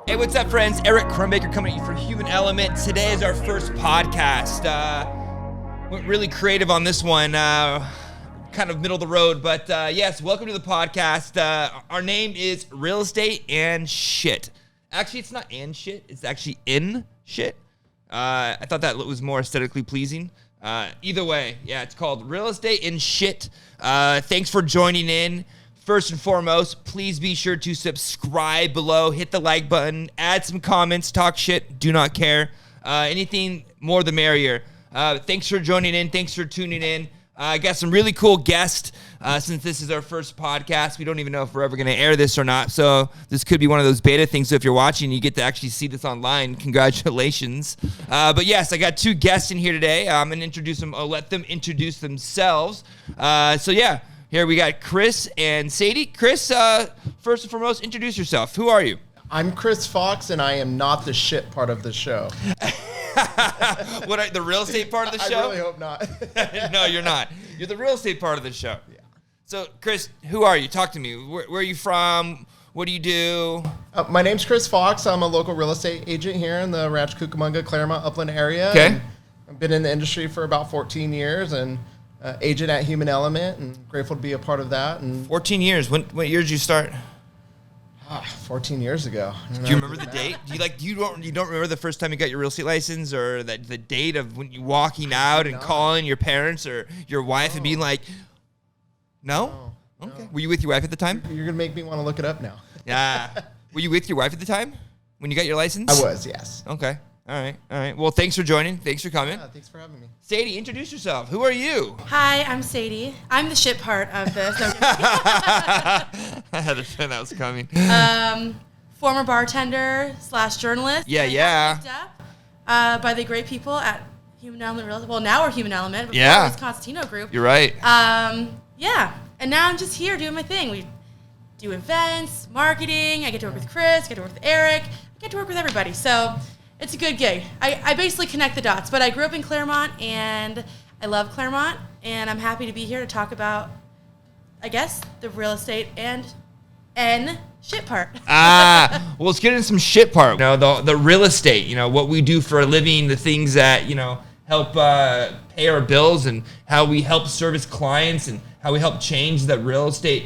Hey, what's up, friends? Eric Crumbaker coming at you for Human Element. Today is our first podcast. Went really creative on this one, kind of middle of the road, but yes, welcome to the podcast. Our name is Real Estate and Shit. Actually, it's not and shit, it's actually in shit. I thought that was more aesthetically pleasing. Either way, yeah, it's called Real Estate and Shit. Thanks for joining in. First and foremost, please be sure to subscribe below, hit the like button, add some comments, talk shit, do not care. Anything more the merrier. Thanks for joining in. Thanks for tuning in. I got some really cool guests since this is our first podcast. We don't even know if we're ever going to air this or not, so this could be one of those beta things. So if you're watching, you get to actually see this online. Congratulations. But yes, I got two guests in here today. I'm going to introduce them. I'll let them introduce themselves. So yeah. Here we got Chris and Sadie. Chris, first and foremost, introduce yourself. Who are you? I'm Chris Fox, and I am not the shit part of the show. The real estate part of the show? I really hope not. No, you're not. You're the real estate part of the show. Yeah. So, Chris, who are you? Talk to me. Where are you from? What do you do? My name's Chris Fox. I'm a local real estate agent here in the Ranch Cucamonga, Claremont, Upland area. Okay. I've been in the industry for about 14 years, and agent at Human Element, and grateful to be a part of that. And 14 years. What year did you start? 14 years ago. Do you remember the date? You don't remember the first time you got your real estate license, or the date of when you walking out and calling your parents or your wife and being like, no? Okay. Were you with your wife at the time? You're gonna make me want to look it up now. Yeah. Were you with your wife at the time when you got your license? I was, yes. Okay. All right. Well, thanks for joining. Thanks for coming. Yeah, thanks for having me. Sadie, introduce yourself. Who are you? Hi, I'm Sadie. I'm the shit part of this. I had a feeling that was coming. Former bartender / journalist. Yeah. Picked up by the great people at Human Element Real Estate. Well, now we're Human Element. But Yeah. It was Constantino Group. You're right. Yeah. And now I'm just here doing my thing. We do events, marketing. I get to work with Chris. I get to work with Eric. I get to work with everybody. So it's a good gig. I basically connect the dots. But I grew up in Claremont, and I love Claremont. And I'm happy to be here to talk about, I guess, the real estate and shit part. Well, let's get into some shit part. The real estate, what we do for a living, the things that, help pay our bills, and how we help service clients, and how we help change the real estate,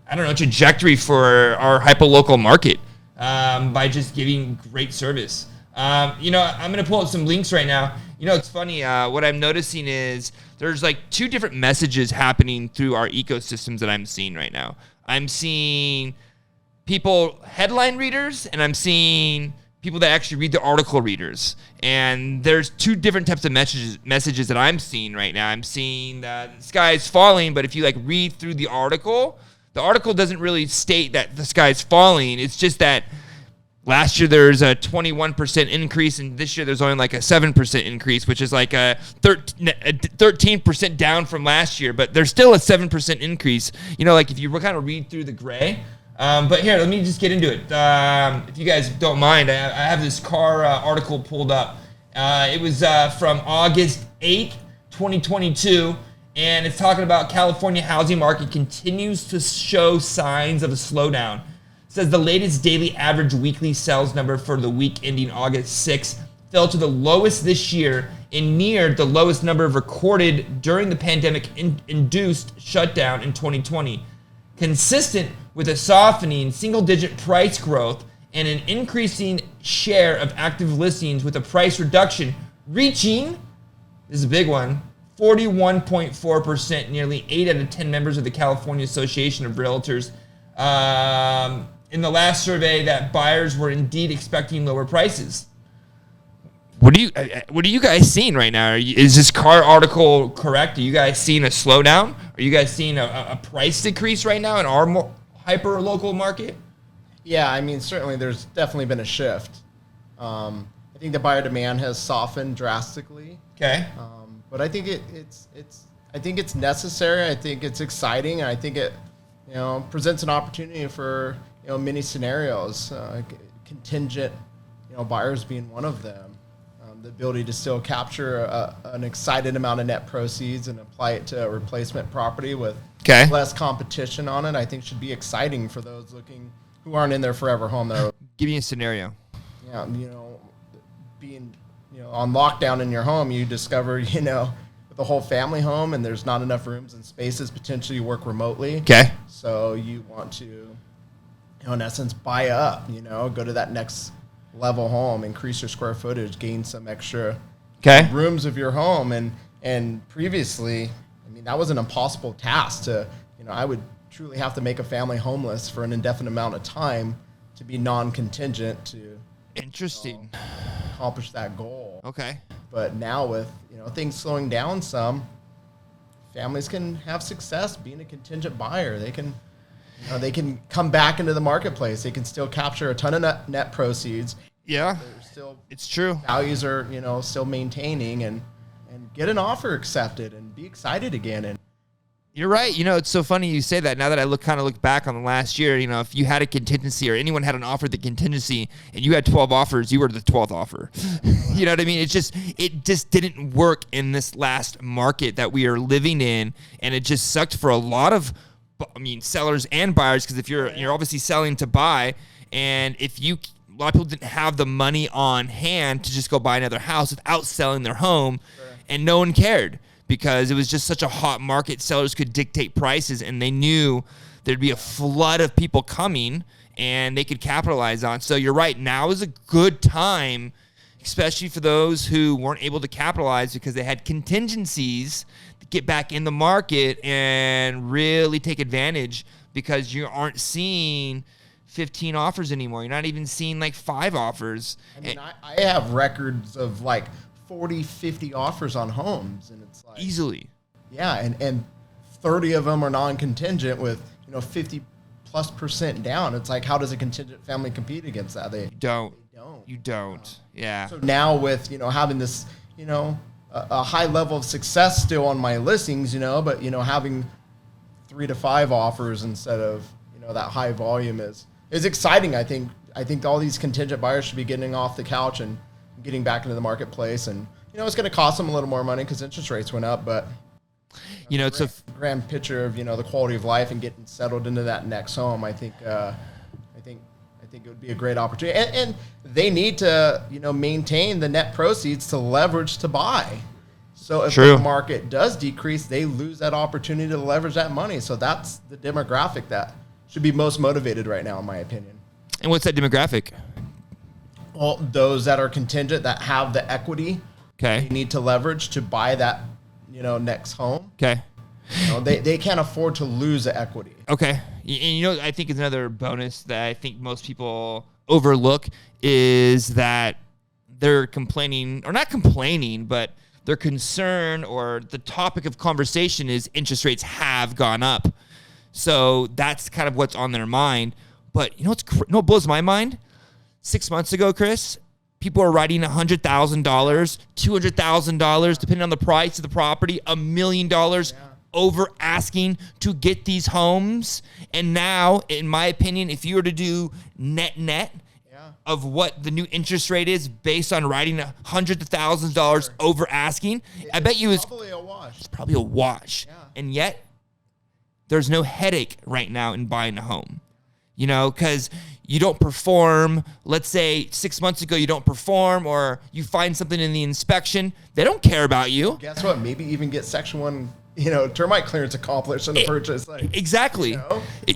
trajectory for our hyper-local market by just giving great service. I'm going to pull up some links right now. It's funny. What I'm noticing is there's like two different messages happening through our ecosystems that I'm seeing right now. I'm seeing people, headline readers, and I'm seeing people that actually read the article readers. And there's two different types of messages that I'm seeing right now. I'm seeing that the sky is falling, but if you read through the article doesn't really state that the sky is falling. It's just that last year there's a 21% increase, and this year there's only a 7% increase, which is a 13% down from last year, but there's still a 7% increase. If you kind of read through the gray. But here, let me just get into it. If you guys don't mind, I have this car article pulled up. It was from August 8th, 2022, and it's talking about California housing market continues to show signs of a slowdown. Says the latest daily average weekly sales number for the week ending August 6th fell to the lowest this year and neared the lowest number recorded during the pandemic-induced shutdown in 2020. Consistent with a softening single-digit price growth and an increasing share of active listings with a price reduction reaching, this is a big one, 41.4%, nearly 8 out of 10 members of the California Association of Realtors in the last survey that buyers were indeed expecting lower prices. What are you guys seeing right now? Is this car article correct? Are you guys seeing a slowdown? Are you guys seeing a price decrease right now in our hyper local market? Yeah, certainly there's definitely been a shift. I think the buyer demand has softened drastically. Okay. But I think it's necessary. I think it's exciting. And I think it presents an opportunity for many scenarios. Contingent buyers being one of them. The ability to still capture an excited amount of net proceeds and apply it to a replacement property with less competition on it, I think should be exciting for those looking who aren't in their forever home. That are, Give me a scenario. yeah, being on lockdown in your home, you discover with a whole family home, and there's not enough rooms and spaces. Potentially, you work remotely. Okay. So you want to, in essence, buy up. Go to that next level home, increase your square footage, gain some extra rooms of your home. And previously, that was an impossible task to, I would truly have to make a family homeless for an indefinite amount of time to be non-contingent to Interesting. accomplish that goal. Okay. But now with, things slowing down some, families can have success being a contingent buyer. They can, they can come back into the marketplace. They can still capture a ton of net proceeds. Yeah. It's true. Values are, still maintaining and get an offer accepted and be excited again. And you're right. It's so funny you say that. Now that I look back on the last year, if you had a contingency or anyone had an offer the contingency and you had 12 offers, you were the 12th offer. You know what I mean? It just didn't work in this last market that we are living in, and it just sucked for a lot of sellers and buyers, because if you're obviously selling to buy, and a lot of people didn't have the money on hand to just go buy another house without selling their home, and no one cared. Because it was just such a hot market, sellers could dictate prices, and they knew there'd be a flood of people coming, and they could capitalize on. So you're right. Now is a good time, especially for those who weren't able to capitalize because they had contingencies, to get back in the market and really take advantage, because you aren't seeing 15 offers anymore. You're not even seeing 5 offers. I have records of 40, 50 offers on homes, and it's easily. Yeah, and 30 of them are non-contingent with 50+% down. It's how does a contingent family compete against that? They don't. You don't. Yeah. So now with having this a high level of success still on my listings, but having 3 to 5 offers instead of that high volume is exciting. I think all these contingent buyers should be getting off the couch and getting back into the marketplace, and it's going to cost them a little more money because interest rates went up, but it's a grand picture of the quality of life and getting settled into that next home. I think it would be a great opportunity, and they need to maintain the net proceeds to leverage to buy. So if the market does decrease, they lose that opportunity to leverage that money. So that's the demographic that should be most motivated right now, in my opinion. And what's that demographic? Well, those that are contingent, that have the equity, they need to leverage to buy that, next home. Okay. They can't afford to lose the equity. Okay. And I think it's another bonus that I think most people overlook is that they're complaining, or not complaining, but their concern or the topic of conversation is interest rates have gone up. So that's kind of what's on their mind. But what blows my mind? 6 months ago, Chris, people are writing $100,000, $200,000, depending on the price of the property, $1 million over asking to get these homes. And now, in my opinion, if you were to do net of what the new interest rate is based on writing $100,000 to $1,000 over asking, I bet you it's probably a wash. It's probably a wash. Yeah. And yet, there's no headache right now in buying a home. Because you don't perform, let's say 6 months ago you don't perform, or you find something in the inspection, they don't care about you. Guess what? Maybe even get Section 1, termite clearance accomplished in the purchase. Exactly.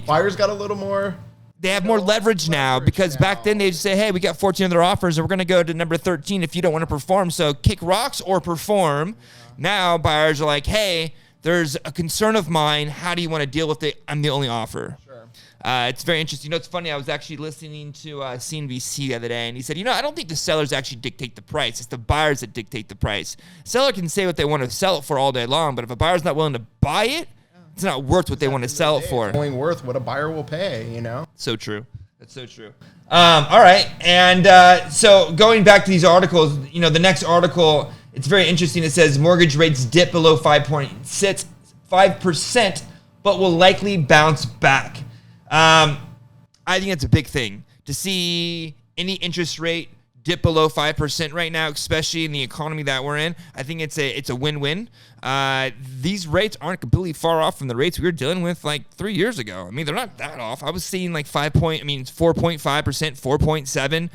Buyers got a little more. They have more leverage now, because back then they'd say, hey, we got 14 other offers and we're going to go to number 13 if you don't want to perform. So kick rocks or perform. Yeah. Now buyers are like, hey, there's a concern of mine. How do you want to deal with it? I'm the only offer. Sure. It's very interesting. It's funny. I was actually listening to CNBC the other day, and he said, I don't think the sellers actually dictate the price. It's the buyers that dictate the price. Seller can say what they want to sell it for all day long, but if a buyer's not willing to buy it, it's not worth what they want to sell it for. It's only worth what a buyer will pay, So true. That's so true. All right. And so going back to these articles, the next article, it's very interesting. It says mortgage rates dip below 5.65%, but will likely bounce back. I think that's a big thing. To see any interest rate dip below 5% right now, especially in the economy that we're in. I think it's a win-win. These rates aren't completely far off from the rates we were dealing with like 3 years ago. I mean, they're not that off. I was seeing like 4.5%, 4.7.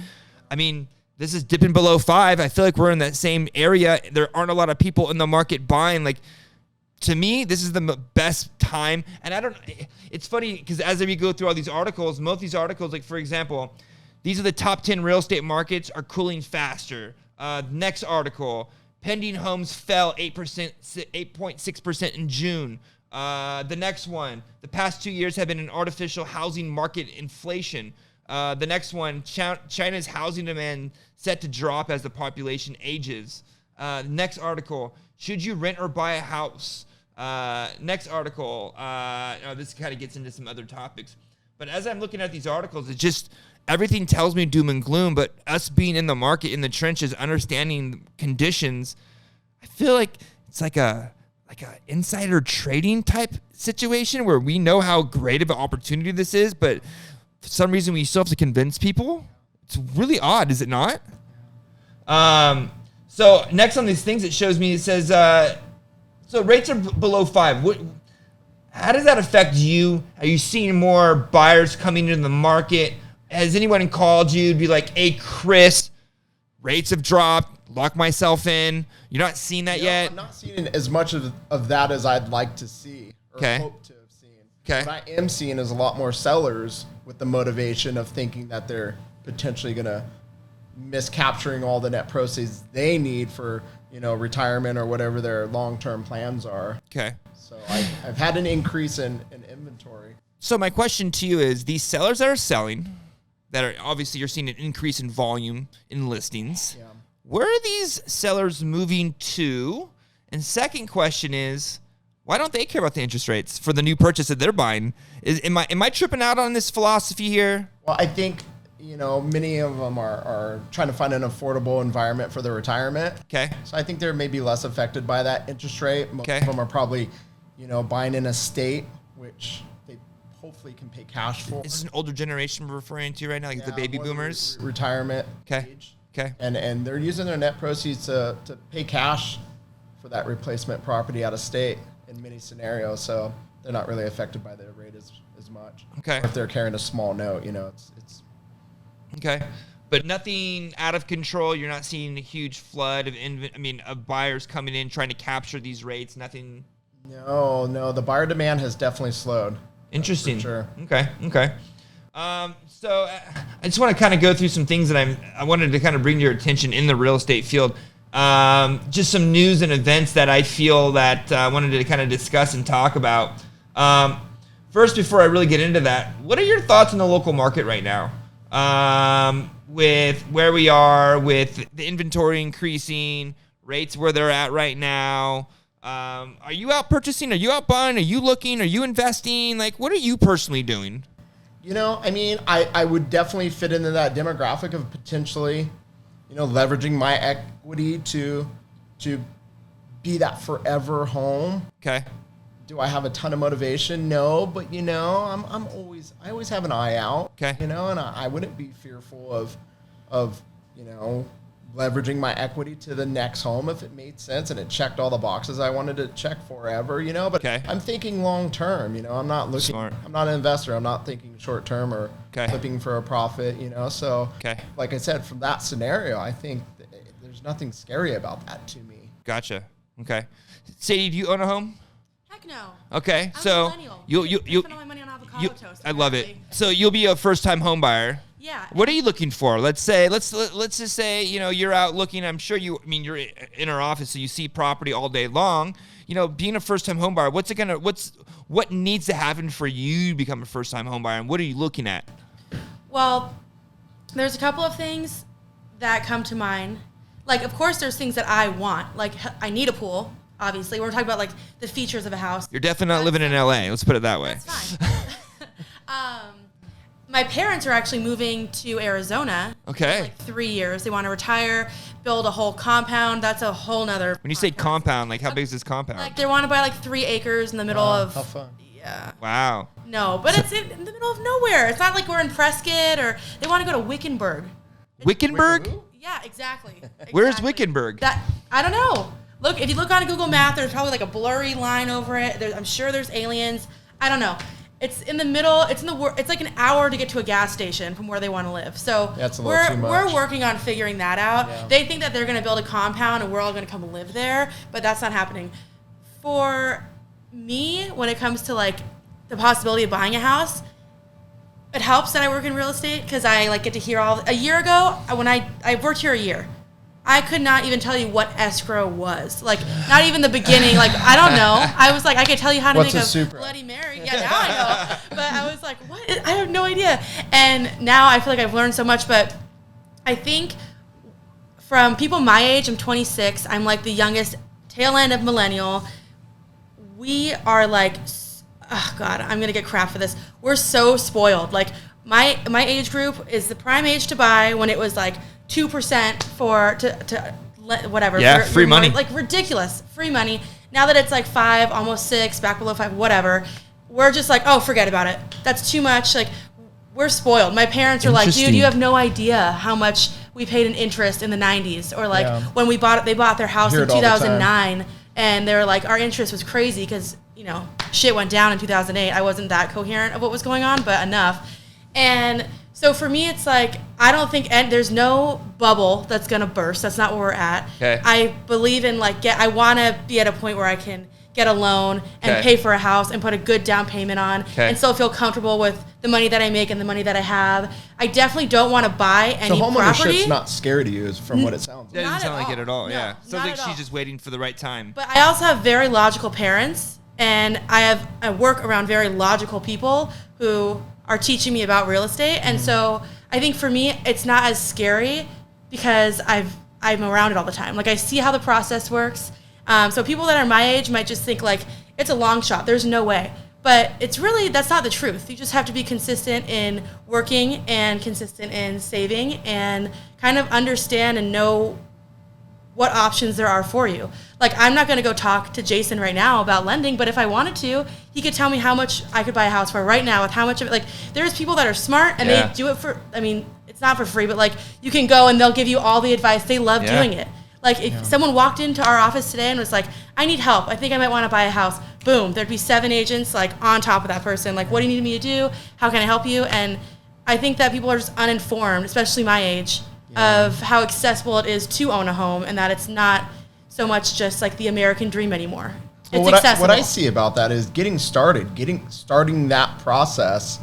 I mean, this is dipping below 5. I feel like we're in that same area. There aren't a lot of people in the market buying. Like, to me, this is the best time. And it's funny because as we go through all these articles, most of these articles, like for example, these are the top 10 real estate markets are cooling faster. Next article, pending homes fell 8.6% in June. The next one, the past 2 years have been an artificial housing market inflation. The next one, China's housing demand set to drop as the population ages. Next article, should you rent or buy a house? Next article, this kind of gets into some other topics. But as I'm looking at these articles, it's just everything tells me doom and gloom. But us being in the market, in the trenches, understanding conditions, I feel like it's like a insider trading type situation where we know how great of an opportunity this is, but for some reason we still have to convince people. It's really odd, is it not? So next on these things, it shows me, it says, so rates are below 5. How does that affect you? Are you seeing more buyers coming into the market? Has anyone called you to be like, hey, Chris, rates have dropped, lock myself in? You're not seeing that yet? I'm not seeing as much of that as I'd like to see or hope to have seen. Okay. What I am seeing is a lot more sellers with the motivation of thinking that they're potentially going to miss capturing all the net proceeds they need for, retirement or whatever their long-term plans are. Okay. So I've had an increase in inventory. So my question to you is, these sellers that are selling, that are obviously you're seeing an increase in volume in listings. Yeah. Where are these sellers moving to? And second question is, why don't they care about the interest rates for the new purchase that they're buying? Am I tripping out on this philosophy here? Well, I think, many of them are trying to find an affordable environment for their retirement. Okay. So I think they're maybe less affected by that interest rate. Most of them are probably, buying in a state, which they hopefully can pay cash for. Is this an older generation we're referring to right now, like the baby boomers? Retirement age. Okay. And they're using their net proceeds to pay cash for that replacement property out of state in many scenarios. So they're not really affected by the rate as much. Okay. Or if they're carrying a small note, it's okay. But nothing out of control. You're not seeing a huge flood of buyers coming in trying to capture these rates. Nothing. No. The buyer demand has definitely slowed. Interesting. For sure. Okay. So I just want to kind of go through some things that I wanted to kind of bring to your attention in the real estate field. Just some news and events that I feel that I wanted to kind of discuss and talk about. First, before I really get into that, what are your thoughts on the local market right now? With where we are, with the inventory increasing, rates where they're at right now. Are you out purchasing? Are you out buying? Are you looking? Are you investing? Like, what are you personally doing? I would definitely fit into that demographic of potentially, leveraging my equity to be that forever home. Okay. Do I have a ton of motivation? No, but I always have an eye out. Okay. And I wouldn't be fearful of leveraging my equity to the next home if it made sense and it checked all the boxes I wanted to check forever, but okay. I'm thinking long term, I'm not looking, Smart. I'm not an investor. I'm not thinking short term or flipping for a profit, so like I said, from that scenario, I think there's nothing scary about that to me. Gotcha. Okay. Sadie, do you own a home? Heck no. Okay. I'm so a millennial. you spend all my money on avocado toast. I love it. apparently. So you'll be a first-time home buyer. Yeah. What are you looking for? Let's just say, you're out looking. I'm sure you're in our office, so you see property all day long. Being a first-time home buyer, what needs to happen for you to become a first-time home buyer, and what are you looking at? Well, there's a couple of things that come to mind. Like, of course, there's things that I want. Like, I need a pool, obviously. We're talking about, like, the features of a house. You're definitely not living in L.A. Let's put it that way. That's fine. My parents are actually moving to Arizona. Okay. In like 3 years. They want to retire, build a whole compound. That's a whole nother When you say podcast. compound, like how big is this compound? Like, they want to buy like 3 acres in the middle of... How fun. Yeah. Wow. No, but it's in the middle of nowhere. It's not like we're in Prescott or... They want to go to Wickenburg. Wickenburg? Yeah, exactly. Where's Wickenburg? That I don't know. Look, if you look on Google Maps, there's probably like a blurry line over it. I'm sure there's aliens. I don't know. It's in the middle. It's like an hour to get to a gas station from where they want to live. So that's a little too much. We're working on figuring that out. Yeah. They think that they're going to build a compound and we're all going to come live there, but that's not happening. For me, when it comes to like the possibility of buying a house, it helps that I work in real estate because I like get to hear a year ago when I worked here a year. I could not even tell you what escrow was. Like, not even the beginning. Like, I don't know. I was like, I could tell you how to make a Bloody Mary. Yeah, now I know. But I was like, what? I have no idea. And now I feel like I've learned so much. But I think from people my age, I'm 26. I'm like the youngest tail end of millennial. We are like, oh God, I'm going to get crap for this. We're so spoiled. Like, my age group is the prime age to buy when it was like 2% for whatever. Yeah, free money. Like ridiculous. Free money. Now that it's like 5, almost 6, back below 5, whatever, we're just like, oh, forget about it. That's too much. Like, we're spoiled. My parents are like, dude, you have no idea how much we paid in interest in the 90s. Or like when they bought their house in 2009 and they were like, our interest was crazy because, you know, shit went down in 2008. I wasn't that coherent of what was going on, but enough. And so for me, it's like, I don't think, and there's no bubble that's going to burst. That's not where we're at. Okay. I believe in I want to be at a point where I can get a loan and pay for a house and put a good down payment on and still feel comfortable with the money that I make and the money that I have. I definitely don't want to buy any property. So homeownership's not scary to you from what it sounds like. That doesn't sound like it at all, No, yeah. Sounds like not at she's just waiting for the right time. But I also have very logical parents, and I work around very logical people who are teaching me about real estate. And so I think for me, it's not as scary because I'm around it all the time. Like, I see how the process works. So people that are my age might just think like, it's a long shot. There's no way. But it's really, that's not the truth. You just have to be consistent in working and consistent in saving and kind of understand and know what options there are for you. Like, I'm not going to go talk to Jason right now about lending, but if I wanted to, he could tell me how much I could buy a house for right now with how much of it. Like, there's people that are smart and they do it for, I mean, it's not for free, but like, you can go and they'll give you all the advice. They love doing it. Like, if someone walked into our office today and was like, I need help, I think I might want to buy a house, boom, there'd be 7 agents like on top of that person. Like, what do you need me to do? How can I help you? And I think that people are just uninformed, especially my age, of how accessible it is to own a home and that it's not so much just like the American dream anymore. It's accessible. What I see about that is starting that process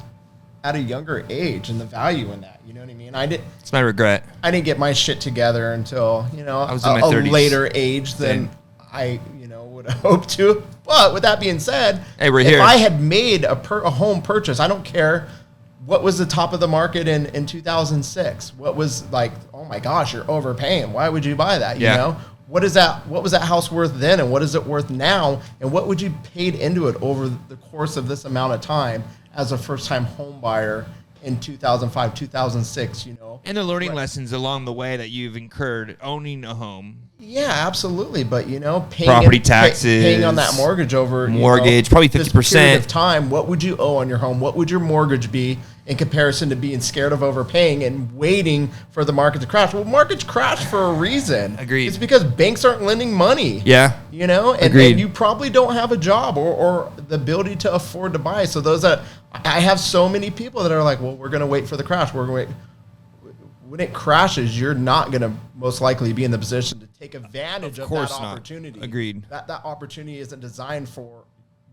at a younger age and the value in that. You know what I mean? It's my regret. I didn't get my shit together until, you know, I was in my 30s. Later age than I, you know, would have hoped to. But with that being said, hey, we're if here. I had made a home purchase, I don't care what was the top of the market in 2006. What was like, oh my gosh, you're overpaying. Why would you buy that? You know? What was that house worth then and what is it worth now? And what would you paid into it over the course of this amount of time as a first-time home buyer in 2005, 2006, you know? And the learning lessons along the way that you've incurred owning a home. Yeah, absolutely. But, you know, property taxes, paying on that mortgage over probably 50% this period of time. What would you owe on your home? What would your mortgage be in comparison to being scared of overpaying and waiting for the market to crash? Well, markets crash for a reason. Agreed. It's because banks aren't lending money. Yeah. You know, and you probably don't have a job or the ability to afford to buy. So I have so many people that are like, well, we're going to wait for the crash. We're going to wait. When it crashes, you're not going to most likely be in the position to take advantage of that opportunity. Agreed. That opportunity isn't designed for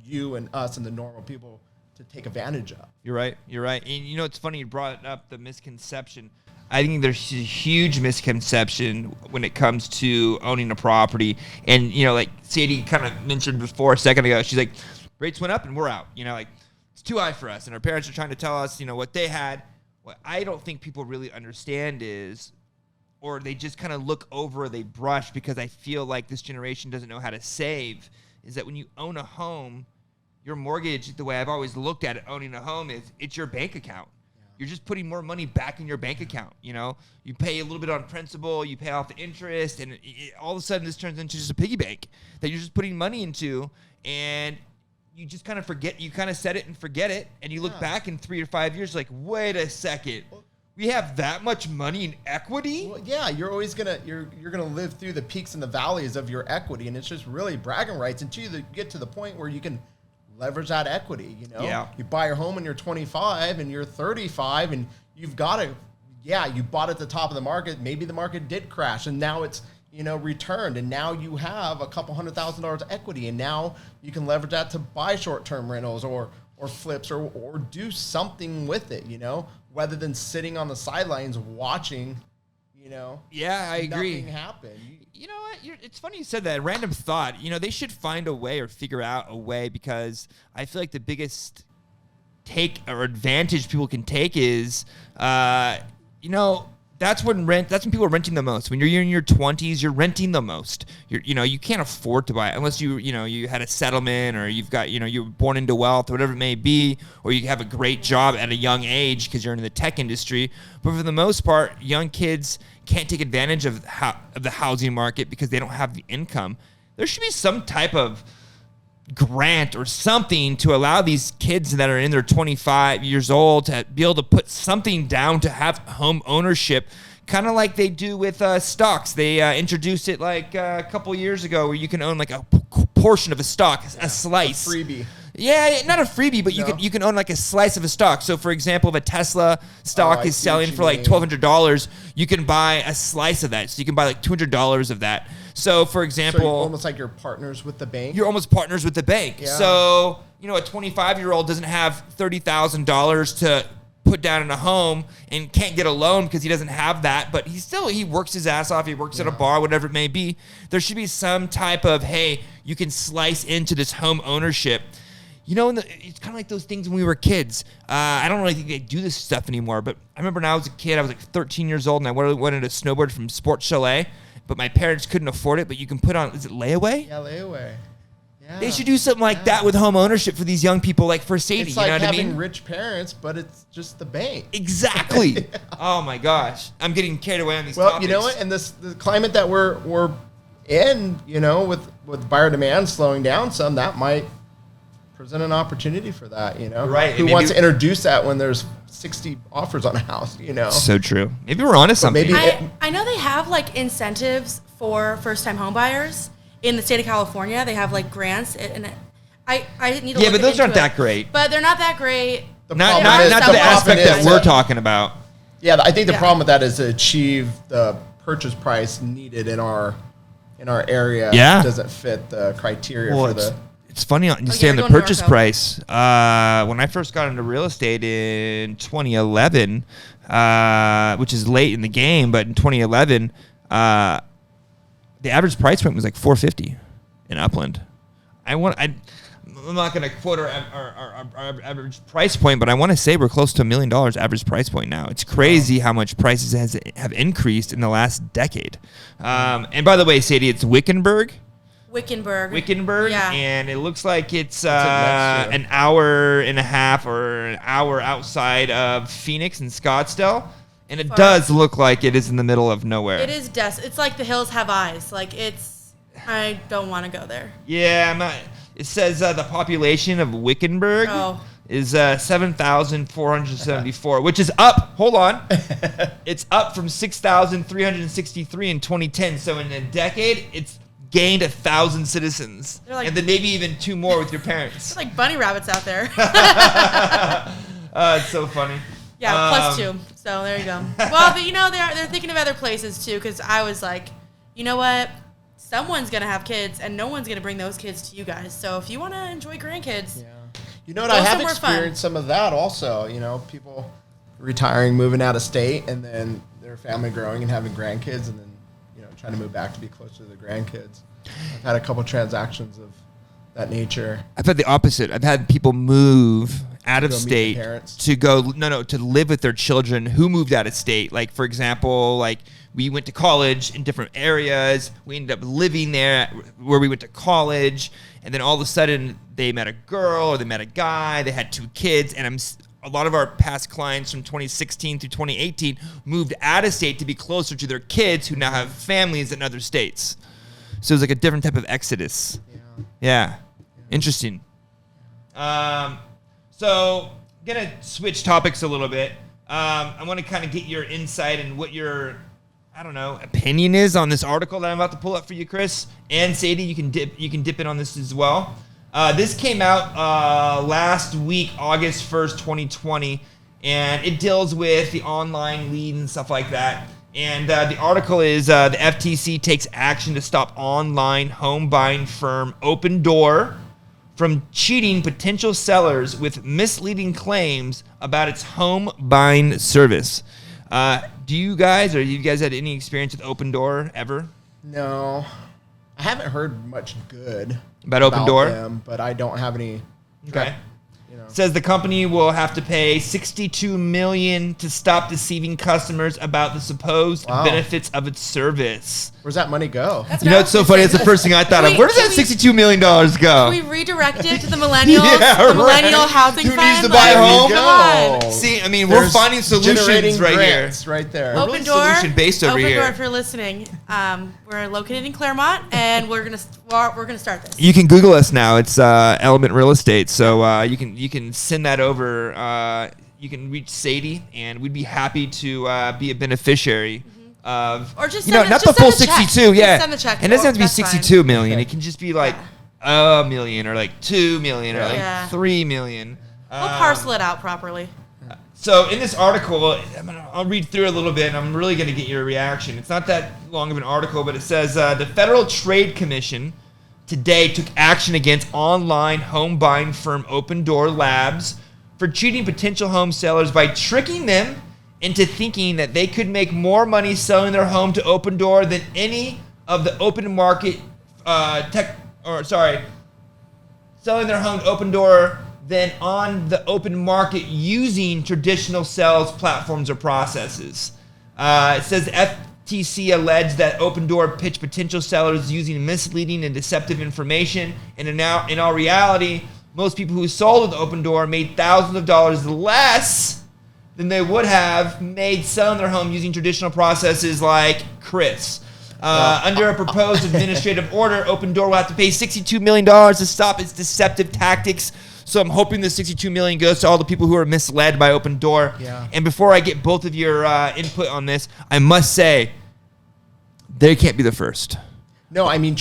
you and us and the normal people to take advantage of. You're right. And you know, it's funny you brought up the misconception. I think there's a huge misconception when it comes to owning a property. And, you know, like Sadie kind of mentioned before a second ago, she's like, rates went up and we're out. You know, like, it's too high for us. And our parents are trying to tell us, you know, what they had. What I don't think people really understand is, or they just kind of look over, they brush because I feel like this generation doesn't know how to save, is that when you own a home, your mortgage, the way I've always looked at it, owning a home is it's your bank account. Yeah. You're just putting more money back in your bank account. You know, you pay a little bit on principal, you pay off the interest, and all of a sudden this turns into just a piggy bank that you're just putting money into, and you just kind of forget, you kind of set it and forget it, and you look back in 3 or 5 years like, wait a second, we have that much money in equity? Well, yeah, you're always you're gonna live through the peaks and the valleys of your equity, and it's just really bragging rights until you get to the point where you can leverage that equity. You know, Yeah. You buy your home when you're 25 and you're 35, and you've got to, you bought at the top of the market. Maybe the market did crash, and now it's returned, and now you have a couple $100,000 equity, and now you can leverage that to buy short-term rentals or flips or do something with it. Rather than sitting on the sidelines watching, Yeah, I agree. nothing happen. You know what? It's funny you said that. Random thought. They should find a way or figure out a way, because I feel like the biggest take or advantage people can take is, that's when people are renting the most. When you're in your 20s, you're renting the most. You can't afford to buy it unless you had a settlement, or you've got, you were born into wealth or whatever it may be, or you have a great job at a young age because you're in the tech industry. But for the most part, young kids can't take advantage of the housing market because they don't have the income. There should be some type of grant or something to allow these kids that are in their 25 years old to be able to put something down to have home ownership, kind of like they do with stocks. They introduced it like a couple years ago, where you can own like a portion of a stock, a slice. A freebie. Yeah, not a freebie, but you can own like a slice of a stock. So, for example, if a Tesla stock is selling for like $1,200, you can buy a slice of that. So you can buy like $200 of that. So, for example, almost like you're partners with the bank. You're almost partners with the bank. Yeah. So, a 25-year-old doesn't have $30,000 to put down in a home and can't get a loan because he doesn't have that, but he works his ass off. He works at a bar, whatever it may be. There should be some type of, hey, you can slice into this home ownership. It's kind of like those things when we were kids. I don't really think they do this stuff anymore, but I remember when I was a kid, I was like 13 years old, and I wanted a snowboard from Sport Chalet, but my parents couldn't afford it. But you can put on, is it layaway? Yeah, layaway. Yeah. They should do something like that with home ownership for these young people, like for Sadie. It's like what I having mean? rich parents, but it's just the bank. Exactly. Oh my gosh, I'm getting carried away on these topics. Well, you know what? And the climate that we're in, with buyer demand slowing down some, that might present an opportunity for that. Right. Who wants to introduce that when there's 60 offers on a house? So true. Maybe we're onto something. I know they have like incentives for first-time home buyers in the state of California. They have like grants, and I need to. Yeah, but those aren't that great. But they're not that great. Not the aspect that we're talking about. Yeah, I think the problem with that is to achieve the purchase price needed in our area. Yeah, doesn't fit the criteria for the. It's funny you say on the purchase price. When I first got into real estate in 2011, which is late in the game, but in 2011, the average price point was like $450 in Upland. I'm not going to quote our average price point, but I want to say we're close to $1 million average price point now. It's crazy how much prices have increased in the last decade. And by the way, Sadie, it's Wickenburg, yeah. And it looks like it's an hour and a half or an hour outside of Phoenix and Scottsdale. And it does look like it is in the middle of nowhere. It is it's like the hills have eyes. Like I don't want to go there. Yeah, I'm not. It says the population of Wickenburg is 7,474, which is up. Hold on. It's up from 6,363 in 2010. So in a decade, it's gained 1,000 citizens. And then maybe even 2 more with your parents. They're like bunny rabbits out there. It's so funny. Yeah, plus 2. So there you go. Well, but they're thinking of other places too, because I was like, you know what? Someone's going to have kids, and no one's going to bring those kids to you guys. So if you want to enjoy grandkids. Yeah. You know what? I have experienced some of that also. People retiring, moving out of state, and then their family growing and having grandkids, and then, trying to move back to be closer to the grandkids. I've had a couple transactions of that nature. I've had the opposite. I've had people move out of state to live with their children who moved out of state. Like, for example, like we went to college in different areas. We ended up living there where we went to college. And then all of a sudden they met a girl or they met a guy. They had 2 kids. And a lot of our past clients from 2016 through 2018 moved out of state to be closer to their kids who now have families in other states. So it's like a different type of exodus. Yeah. Interesting. So, gonna switch topics a little bit. I want to kind of get your insight and what your, I don't know, opinion is on this article that I'm about to pull up for you, Chris. And Sadie, you can dip in on this as well. This came out last week, August 1st, 2020, and it deals with the online lead and stuff like that. And the article is the FTC takes action to stop online home buying firm Opendoor from cheating potential sellers with misleading claims about its home buying service. Do you guys had any experience with Opendoor ever? No, I haven't heard much good about Opendoor, them, but I don't have any. Okay. Says the company will have to pay $62 million to stop deceiving customers about the supposed benefits of its service. Where's that money go? It's so funny. It's the first thing I thought of. Where does that $62 million go? Can we redirect it to the millennials? The millennial housing Who fund? needs to buy a home? Come on. See, I mean, we're finding solutions right here. Right there. We're really solution based over here. Opendoor, if you're listening, we're located in Claremont, and we're gonna start this. You can Google us now. It's Element Real Estate, so you can send that over. You can reach Sadie, and we'd be happy to be a beneficiary of, or just not the full 62. Yeah, send the check. And it doesn't have to be 62 million. Okay. It can just be like a million, or like 2 million, or like 3 million. We'll parcel it out properly. So in this article, I'll read through it a little bit, and I'm really going to get your reaction. It's not that long of an article, but it says the Federal Trade Commission today took action against online home buying firm Opendoor Labs for cheating potential home sellers by tricking them into thinking that they could make more money selling their home to Opendoor than any of the open market selling their home to Opendoor than on the open market using traditional sales platforms or processes. It says the FTC alleged that Opendoor pitched potential sellers using misleading and deceptive information, and in all reality, most people who sold with Opendoor made thousands of dollars less than they would have made selling their home using traditional processes like Chris. Under a proposed administrative order, Opendoor will have to pay $62 million to stop its deceptive tactics. So I'm hoping the $62 million goes to all the people who are misled by Opendoor. Yeah. And before I get both of your input on this, I must say, they can't be the first. No, I mean,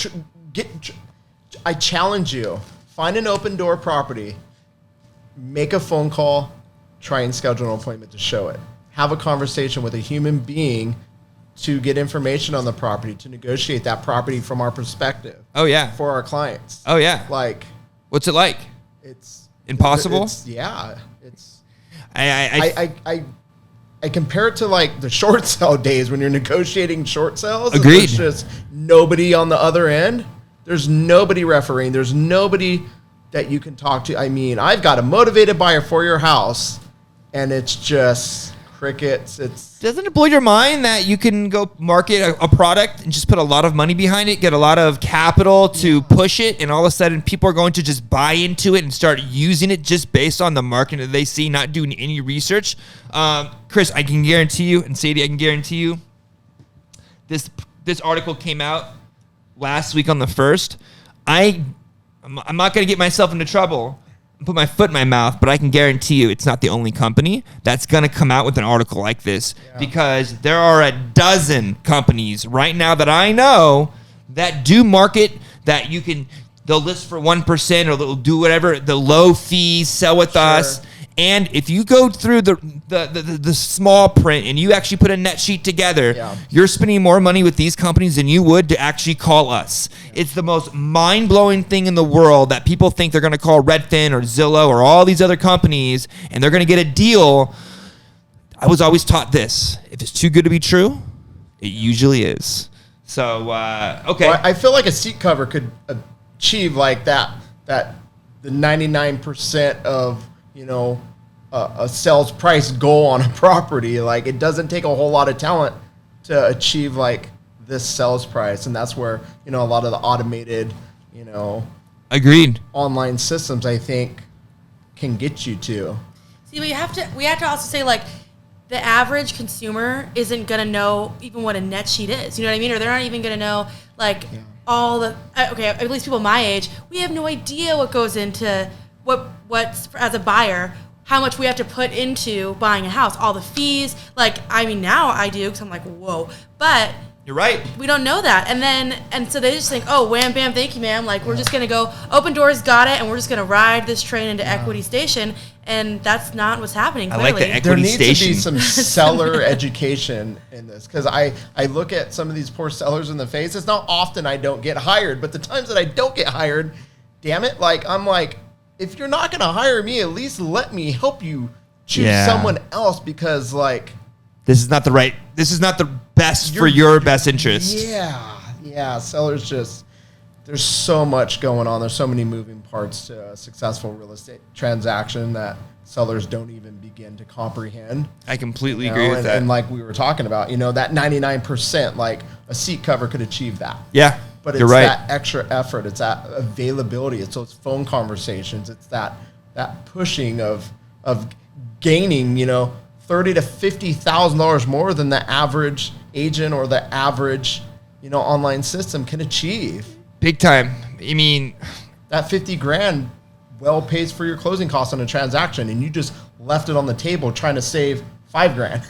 I challenge you. Find an Opendoor property, make a phone call, try and schedule an appointment to show it. Have a conversation with a human being to get information on the property, to negotiate that property from our perspective. Oh, yeah. For our clients. Oh, yeah. Like, what's it like? It's impossible. I compare it to like the short sale days when you're negotiating short sales. Agreed. There's just nobody on the other end. There's nobody refereeing. There's nobody that you can talk to. I mean, I've got a motivated buyer for your house, and it's just crickets. Doesn't it blow your mind that you can go market a product and just put a lot of money behind it, get a lot of capital to push it, and all of a sudden people are going to just buy into it and start using it just based on the market that they see, not doing any research? Chris, I can guarantee you, and Sadie, I can guarantee you, this article came out last week on the 1st. I'm not going to get myself into trouble and put my foot in my mouth, but I can guarantee you it's not the only company that's going to come out with an article like this, because there are a dozen companies right now that I know that do market that they'll list for 1%, or they'll do whatever, the low fees, sell with us. And if you go through the small print and you actually put a net sheet together, you're spending more money with these companies than you would to actually call us. It's the most mind-blowing thing in the world that people think they're going to call Redfin or Zillow or all these other companies and they're going to get a deal. I was always taught this: if it's too good to be true, it usually is. So, okay. Well, I feel like a seat cover could achieve like the 99% of, a sales price goal on a property. Like, it doesn't take a whole lot of talent to achieve like this sales price, and that's where a lot of the automated agreed online systems, I think, can get you to. See, we have to also say, like, the average consumer isn't gonna know even what a net sheet is. You know what I mean? Or they're not even gonna know all the at least people my age, we have no idea what goes into what's as a buyer. how much we have to put into buying a house, all the fees. Like, I mean, now I do because I'm like, whoa. But You're right. we don't know that. And so they just think, oh, wham, bam, thank you, ma'am. Like, we're just going to go, Open Doors got it, and we're just going to ride this train into Equity Station. And that's not what's happening, I clearly. like the There Equity needs Station. to be some seller education in this, because I look at some of these poor sellers in the face. It's not often I don't get hired, but the times that I don't get hired, damn it, like, I'm like, if you're not going to hire me, at least let me help you choose someone else, because, like, This is not the best for your best interest. yeah, sellers just, there's so much going on. There's so many moving parts to a successful real estate transaction that sellers don't even begin to comprehend. I completely You know, agree with that. And like we were talking about, that 99%, like a seat cover could achieve that. Yeah, But it's you're right. that extra effort. It's that availability. It's those phone conversations. It's that pushing of gaining, $30,000 to $50,000 more than the average agent or the average, online system can achieve. Big time. I mean, That $50,000 well pays for your closing costs on a transaction, and you just left it on the table trying to save $5,000.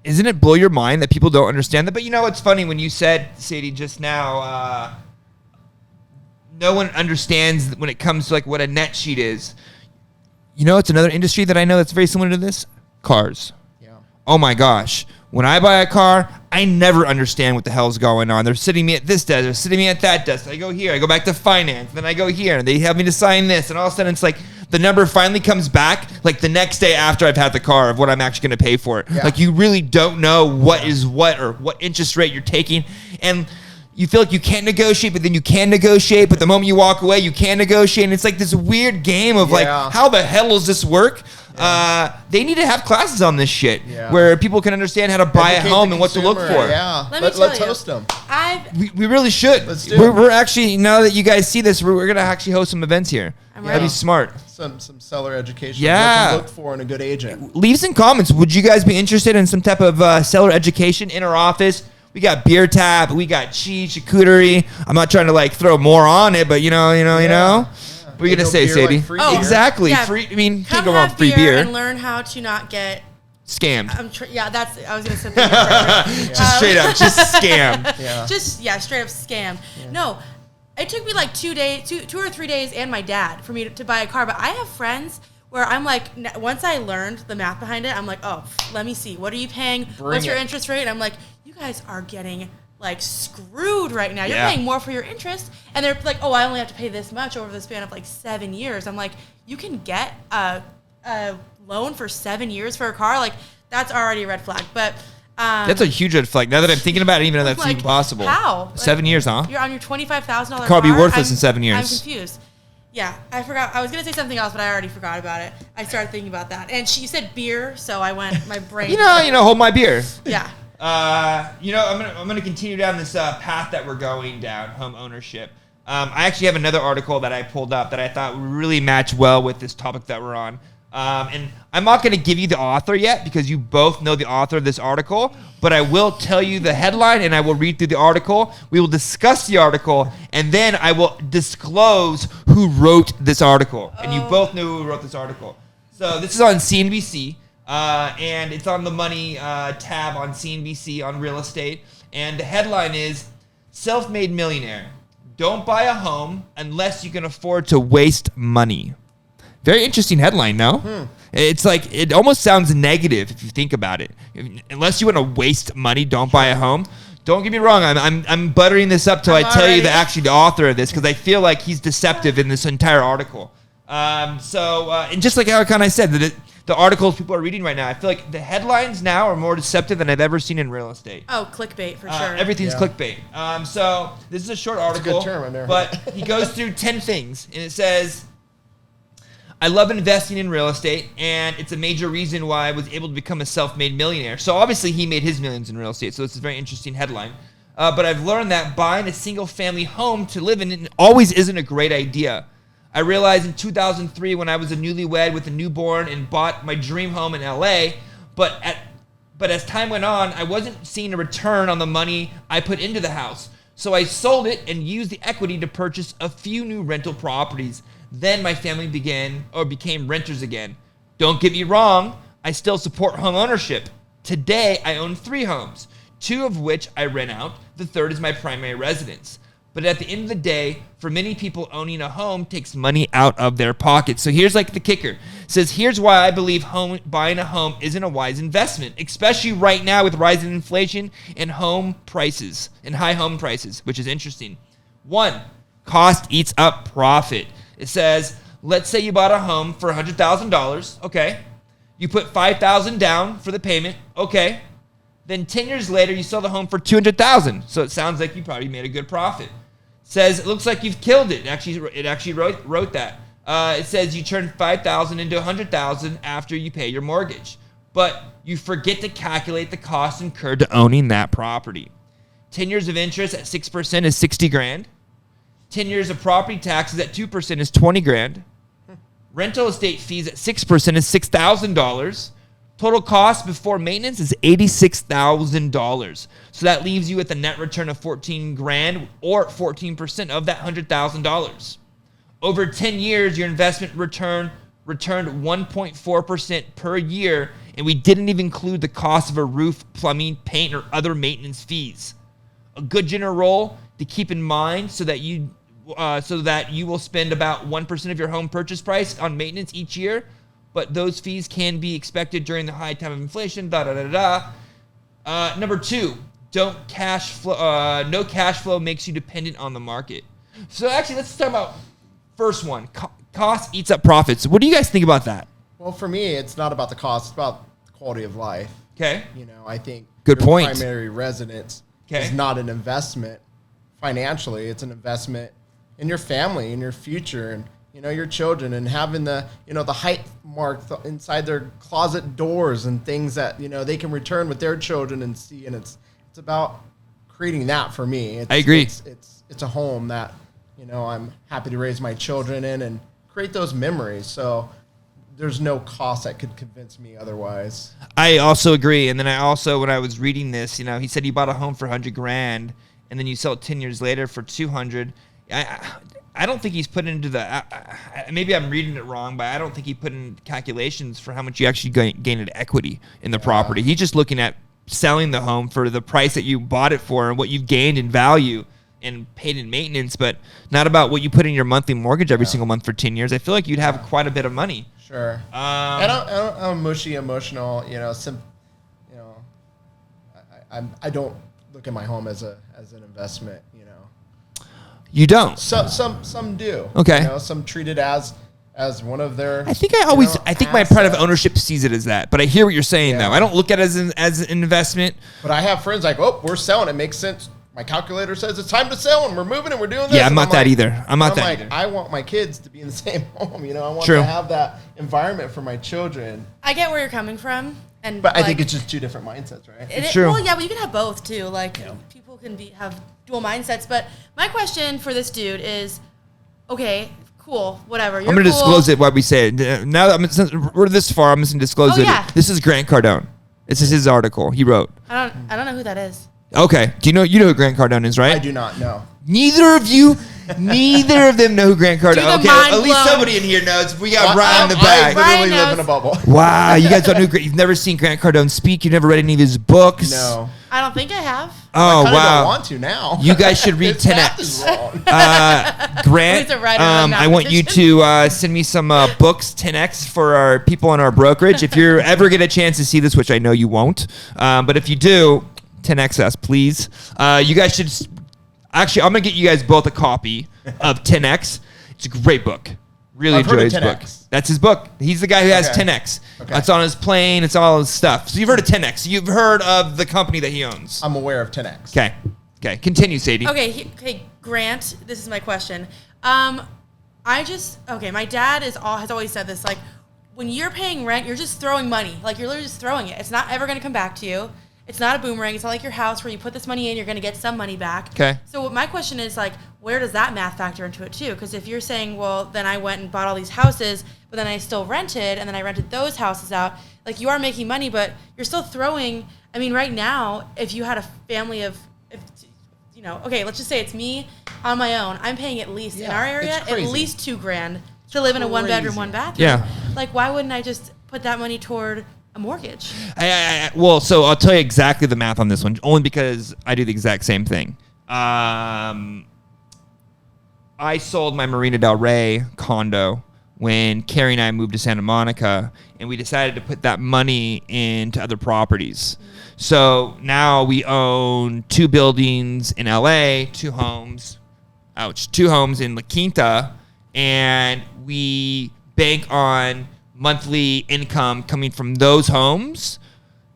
isn't it blow your mind that people don't understand that? But it's funny when you said, Sadie, just now, no one understands when it comes to like what a net sheet is. It's another industry that I know that's very similar to this. Cars. Yeah. Oh my gosh. When I buy a car, I never understand what the hell's going on. They're sitting me at this desk, they're sitting me at that desk. I go here, I go back to finance, then I go here, and they have me to sign this, and all of a sudden it's like the number finally comes back like the next day after I've had the car of what I'm actually going to pay for it. Yeah. Like you really don't know what is what or what interest rate you're taking, and you feel like you can't negotiate, but then you can negotiate, but the moment you walk away, you can negotiate, and it's like this weird game of like, how the hell does this work? They need to have classes on this shit where people can understand how to buy Educate a home the and what to look consumer, for. Yeah. Let's Let's you, host them. We really should. Let's do it. We're actually, now that you guys see this, we're going to actually host some events here. That'd be smart. Some seller education. Yeah. What to look for in a good agent. Leave some comments. Would you guys be interested in some type of seller education in our office? We got beer tap. We got cheese, charcuterie. I'm not trying to like throw more on it, but you know. What are you going to say, Beer, Sadie? like free beer. Exactly. Yeah. Free. I mean, Come can't go wrong with have free beer. and learn how to not get Scammed. I was gonna say that. Just straight up, just scam. Yeah. Just straight up scam. No, it took me like 2 or 3 days, and my dad for me to buy a car. But I have friends where I'm like, once I learned the math behind it, I'm like, oh, let me see. What are you paying? What's your interest rate? And I'm like, you guys are getting like screwed right now. You're paying more for your interest, and they're like, oh, I only have to pay this much over the span of like 7 years. I'm like, you can get a loan for 7 years for a car? Like, that's already a red flag. But that's a huge red flag. Now that I'm thinking about it, even though that's like, even possible. How? Like, 7 years, huh? You're on your $25,000 car. Car will be worthless in 7 years. I'm confused. Yeah, I forgot. I was going to say something else, but I already forgot about it. I started thinking about that. And you said beer, so I went, my brain. Hold my beer. Yeah. I'm gonna continue down this path that we're going down, home ownership. I actually have another article that I pulled up that I thought would really match well with this topic that we're on. And I'm not going to give you the author yet because you both know the author of this article, but I will tell you the headline and I will read through the article. We will discuss the article, and then I will disclose who wrote this article. And you both know who wrote this article. So this is on CNBC, and it's on the money tab on CNBC on real estate. And the headline is, Self-Made Millionaire. Don't buy a home unless you can afford to waste money. Very interesting headline, no? It's like, it almost sounds negative if you think about it. Unless you want to waste money, don't buy a home. Don't get me wrong, I'm buttering this up till I tell you the author of this, because I feel like he's deceptive in this entire article. And just like how I said, the articles people are reading right now, I feel like the headlines now are more deceptive than I've ever seen in real estate. Oh, clickbait for sure. Everything's clickbait. So this is a short article, That's a good term, I never but he goes through 10 things, and it says, I love investing in real estate, and it's a major reason why I was able to become a self-made millionaire. So obviously he made his millions in real estate, so it's a very interesting headline. But I've learned that buying a single-family home to live in always isn't a great idea. I realized in 2003 when I was a newlywed with a newborn and bought my dream home in LA, but as time went on, I wasn't seeing a return on the money I put into the house. So I sold it and used the equity to purchase a few new rental properties. Then my family became renters again. Don't get me wrong, I still support home ownership. Today, I own 3 homes, 2 of which I rent out. The third is my primary residence. But at the end of the day, for many people, owning a home takes money out of their pocket. So here's like the kicker. It says, here's why I believe buying a home isn't a wise investment, especially right now with rising inflation and home prices and high home prices, which is interesting. 1, cost eats up profit. It says, let's say you bought a home for $100,000. Okay. You put $5,000 down for the payment. Okay. Then 10 years later, you sell the home for $200,000. So it sounds like you probably made a good profit. Says it looks like you've killed it. It actually wrote that. It says you turn $5,000 into $100,000 after you pay your mortgage, but you forget to calculate the cost incurred to owning that property. 10 years of interest at 6% is $60,000. 10 years of property taxes at 2% is $20,000. Rental estate fees at 6% is $6,000. Total cost before maintenance is $86,000. So that leaves you with a net return of $14,000 or 14% of that $100,000. Over 10 years, your investment returned 1.4% per year, and we didn't even include the cost of a roof, plumbing, paint, or other maintenance fees. A good general rule to keep in mind so that you will spend about 1% of your home purchase price on maintenance each year. But those fees can be expected during the high time of inflation. Number 2, no cash flow makes you dependent on the market. So actually, let's talk about first one. Cost eats up profits. What do you guys think about that? Well, for me, it's not about the cost; it's about the quality of life. Okay. I think good your point. Primary residence is not an investment financially; it's an investment in your family, in your future, and your children, and having the the height mark inside their closet doors and things that they can return with their children and see. And it's about creating that for me. I agree. It's a home that I'm happy to raise my children in and create those memories. So there's no cost that could convince me otherwise. I also agree. And then when I was reading this, he said you bought a home for $100,000 and then you sell it 10 years later for $200,000. I don't think he's put into the maybe I'm reading it wrong, but I don't think he put in calculations for how much you actually gained equity in the property. He's just looking at selling the home for the price that you bought it for and what you've gained in value and paid in maintenance, but not about what you put in your monthly mortgage every single month for 10 years. I feel like you'd have quite a bit of money. Sure. I'm mushy, emotional. I don't look at my home as an investment. You don't. So some do. Okay. Some treat it as one of their. I think my pride of ownership sees it as that. But I hear what you're saying though. I don't look at it as an investment. But I have friends like, we're selling. It makes sense. My calculator says it's time to sell, and we're moving, and we're doing this. Yeah, I'm not that either. I'm not that either. I want my kids to be in the same home. I want to have that environment for my children. I get where you're coming from, but I think it's just two different mindsets, right? It's true. Well, yeah, but you can have both too. People can have dual mindsets. But my question for this dude is, okay, cool, whatever. I'm going to disclose it. Why we say it now? We're this far. I'm just going to disclose it. Yeah. This is Grant Cardone. This is his article he wrote. I don't know who that is. Okay. Do you know who Grant Cardone is, right? I do not know. Neither of them know who Grant Cardone. Okay, at least somebody in here knows. We got Ryan in the back. I literally live in a bubble. Wow, you guys don't know. You've never seen Grant Cardone speak. You've never read any of his books. No. I don't think I have. Oh, wow. I want to now. You guys should read 10X. Grant, I want you to send me some books, 10X, for our people in our brokerage. If you ever get a chance to see this, which I know you won't, but if you do, 10X us, please. You guys should... Actually, I'm going to get you guys both a copy of 10X. It's a great book. Really enjoy his book. That's his book. He's the guy who has 10X. Okay. It's on his plane. It's all his stuff. So you've heard of 10X. You've heard of the company that he owns. I'm aware of 10X. Okay. Continue, Sadie. Okay, Grant, this is my question. My dad has always said this, when you're paying rent, you're just throwing money. You're literally just throwing it. It's not ever going to come back to you. It's not a boomerang. It's not like your house where you put this money in, you're going to get some money back. Okay. So my question is, where does that math factor into it, too? Because if you're saying, well, then I went and bought all these houses, but then I still rented, and then I rented those houses out, you are making money, but you're still throwing. I mean, right now, if you had a family of, let's just say it's me on my own, I'm paying at least, in our area, at least $2,000 to live in a 1-bedroom, 1-bathroom. Yeah. Why wouldn't I just put that money toward a mortgage. Well, so I'll tell you exactly the math on this one, only because I do the exact same thing. I sold my Marina Del Rey condo when Carrie and I moved to Santa Monica, and we decided to put that money into other properties. So now we own 2 buildings in LA, 2 homes in La Quinta, and we bank on monthly income coming from those homes,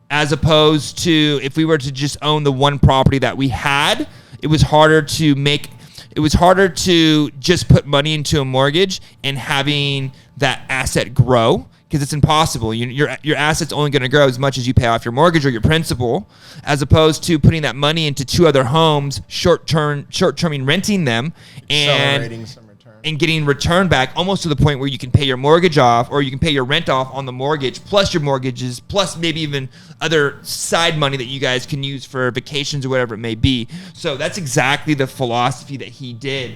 as opposed to if we were to just own the one property that we had. It was harder to just put money into a mortgage and having that asset grow, because it's impossible. Your asset's only going to grow as much as you pay off your mortgage or your principal, as opposed to putting that money into 2 other homes, short-term renting them, and getting return back almost to the point where you can pay your mortgage off, or you can pay your rent off on the mortgage, plus your mortgages, plus maybe even other side money that you guys can use for vacations or whatever it may be. So that's exactly the philosophy that he did,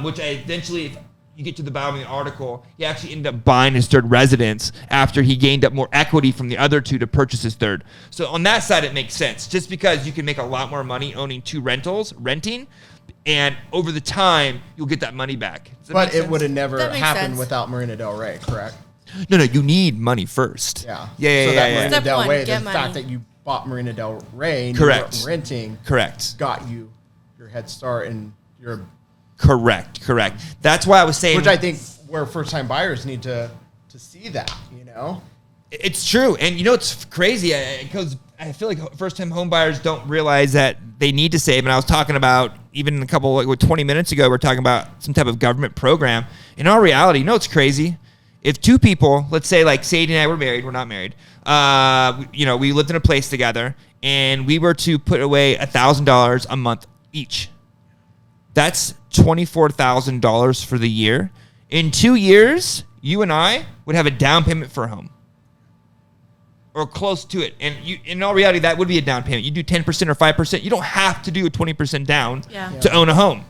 which I eventually, if you get to the bottom of the article, he actually ended up buying his 3rd residence after he gained up more equity from the other 2 to purchase his 3rd. So on that side, it makes sense. Just because you can make a lot more money owning 2 rentals, renting, and over the time, you'll get that money back. But it would have never That makes happened sense. without Marina Del Rey, correct? No, you need money first. Yeah. Yeah. So that Marina Step Del one, Rey, get the money. fact that you bought Marina Del Rey and Correct. you weren't renting Correct. got you your head start and your... Correct. That's why I was saying... Which I think where first-time buyers need to see that, you know? It's true. And it's crazy. I feel like first-time home buyers don't realize that they need to save. And I was talking about, even a couple, 20 minutes ago, we're talking about some type of government program. In our reality, it's crazy. If 2 people, let's say like Sadie and I were married, we're not married. We lived in a place together, and we were to put away $1,000 a month each. That's $24,000 for the year. In 2 years, you and I would have a down payment for a home, or close to it. And in all reality, that would be a down payment. You do 10% or 5%. You don't have to do a 20% down to own a home.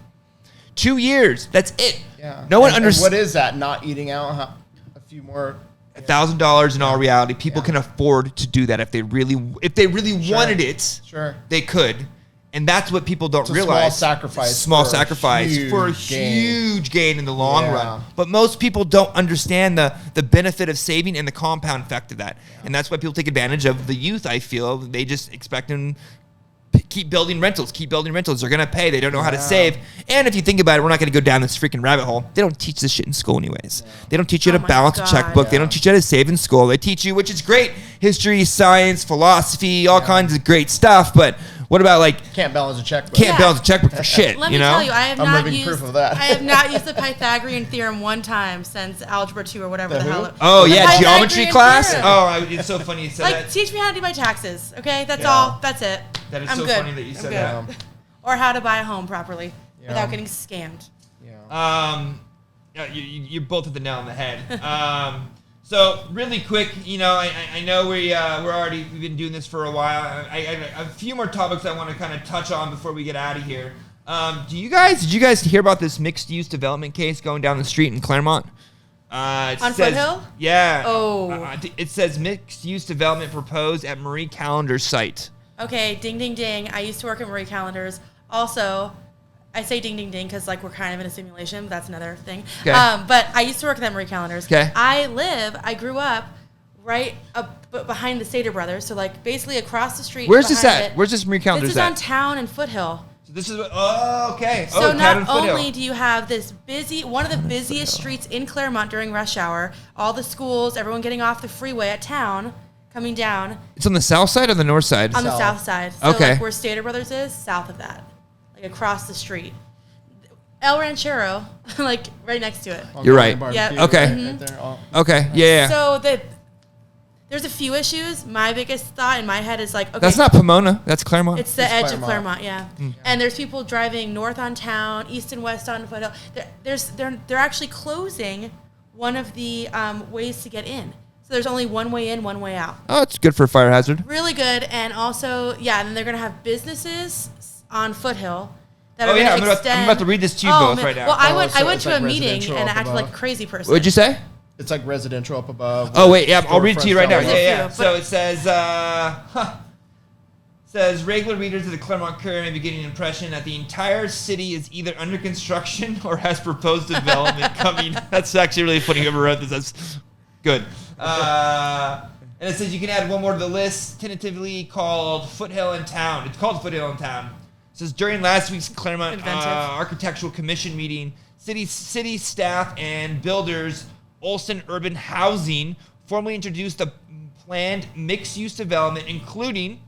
2 years, that's it. Yeah. No one And understands. what is that? Not eating out a few more... $1,000 in all reality, people can afford to do that if they really wanted it. Sure. They could. And that's what people don't It's a realize. small sacrifice For a huge gain in the long run. But most people don't understand the benefit of saving and the compound effect of that. And that's why people take advantage of the youth, I feel. They just expect them keep building rentals. They're going to pay. They don't know how to save. And if you think about it, we're not going to go down this freaking rabbit hole. They don't teach this shit in school anyways. They don't teach you how to balance a checkbook. They don't teach you how to save in school. They teach you, which is great, history, science, philosophy, all kinds of great stuff. But what about can't balance a checkbook? Can't balance a checkbook for shit. Let me tell you, I have I'm not living used proof of that. I have not used the Pythagorean theorem one time since Algebra 2 or whatever the hell. Oh The yeah, geometry Pythagorean class. theorem. Oh, it's so funny you said that. Teach me how to do my taxes. Okay, that's all. That's it. That is I'm so good. funny that you said that. Or how to buy a home properly without getting scammed. You both hit the nail on the head. So really quick, I know we've been doing this for a while. I have a few more topics I want to kind of touch on before we get out of here. Did you guys hear about this mixed use development case going down the street in Claremont? On Foothill? Yeah. Oh. It says mixed use development proposed at Marie Callender's site. Okay, ding, ding, ding. I used to work at Marie Callender's. Also, I say ding, ding, ding because, we're kind of in a simulation, but that's another thing. Okay. But I used to work at Marie Callender's. Okay. I grew up right up behind the Sadie brothers, so, basically across the street. Where's this at? It. Where's this Marie Callender's This is at? on Town and Foothill. So this is okay. So Town and not Foothill. only do you have this one of the busiest streets in Claremont during rush hour, all the schools, everyone getting off the freeway at Town, coming down. It's on the south side or the north side? On the south side. So Okay. where Stater Brothers is, south of that. Across the street. El Ranchero, right next to it. You're right. Yep. Okay. Right there. Okay. Yeah. So there's a few issues. My biggest thought in my head is okay. That's not Pomona. That's Claremont. It's the edge of Claremont. Claremont, yeah. And there's people driving north on Town, east and west on Foothill. They're actually closing one of the ways to get in. So there's only one way in, one way out. Oh, it's good for a fire hazard. Really good, and also, and then they're gonna have businesses on Foothill. That Oh are yeah, gonna I'm about to read this to you both right now. Well, I went so to it's a meeting residential and up acted above. like a crazy person. What'd you say? It's like residential up above. Oh wait, yeah, I'll read it to you right now. There's a Yeah. few, So it says, says regular readers of the Claremont Courier may be getting an impression that the entire city is either under construction or has proposed development coming. That's actually really funny. Whoever wrote this, that's good. And it says you can add one more to the list, tentatively called Foothill in Town. It's called Foothill in Town. It says during last week's Claremont Architectural Commission meeting, city staff and builders, Olson Urban Housing, formally introduced a planned mixed-use development, including,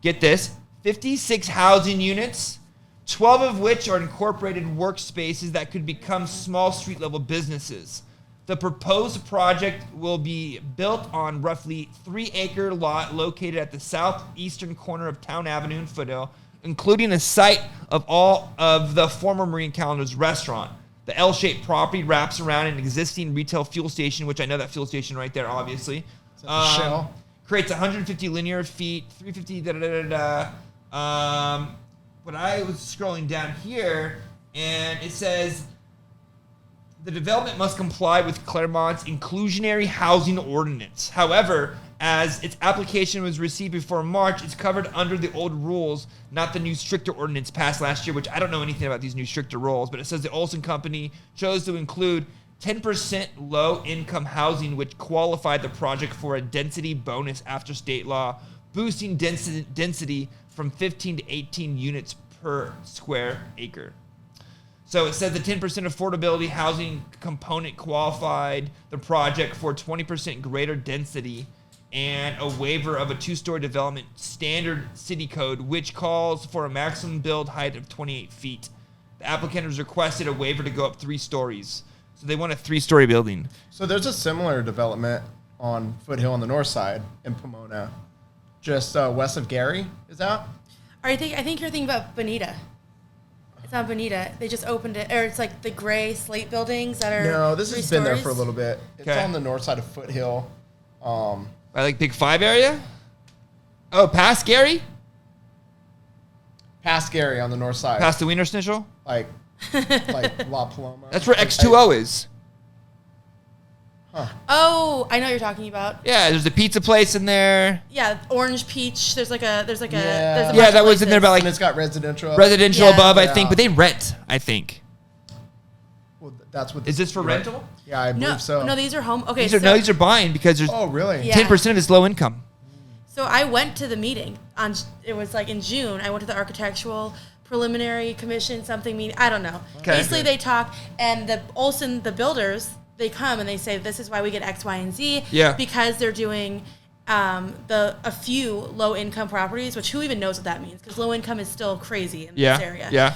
get this, 56 housing units, 12 of which are incorporated workspaces that could become small street-level businesses. The proposed project will be built on roughly 3-acre lot located at the southeastern corner of Town Avenue in Foothill, including a site of all of the former Marine Calendar's restaurant. The L-shaped property wraps around an existing retail fuel station, which I know that fuel station right there, obviously. Shell? Creates 150 linear feet, 350 but I was scrolling down here, and it says the development must comply with Claremont's inclusionary housing ordinance. However, as its application was received before March, it's covered under the old rules, not the new stricter ordinance passed last year, which I don't know anything about these new stricter rules, but it says the Olson Company chose to include 10% low-income housing, which qualified the project for a density bonus after state law, boosting density from 15 to 18 units per square acre. So it said the 10% affordability housing component qualified the project for 20% greater density and a waiver of a 2-story development standard city code, which calls for a maximum build height of 28 feet. The applicant has requested a waiver to go up 3 stories. So they want a 3-story building. So there's a similar development on Foothill on the north side in Pomona, just west of Gary. Is that? I think you're thinking about Bonita. It's not Bonita. They just opened it, or it's like the gray slate buildings that are. No, this 3 has been there stories. for a little bit. It's on the north side of Foothill. By like Big 5 area? Oh, past Gary? Past Gary on the north side. Past the Wiener Schnitzel? Like La Paloma. That's where X2O is. Huh. Oh, I know what you're talking about. Yeah, there's a pizza place in there. Yeah, Orange Peach. There's a Yeah. bunch Yeah, that of was in there about And like it's got residential. residential Yeah. above, I Yeah. think, but they rent, I think. Well, that's what. Is this for right. rental? Yeah, I No, believe so. no, these are home. Okay, These are buying because there's Oh, really? Yeah. 10% of it's low income. So I went to the meeting it was like in June. I went to the architectural preliminary commission meeting. I don't know. Okay. Basically, they talk, and the builders, they come and they say this is why we get X, Y, and Z. Yeah. Because they're doing a few low income properties, which who even knows what that means? Because low income is still crazy in this area. Yeah.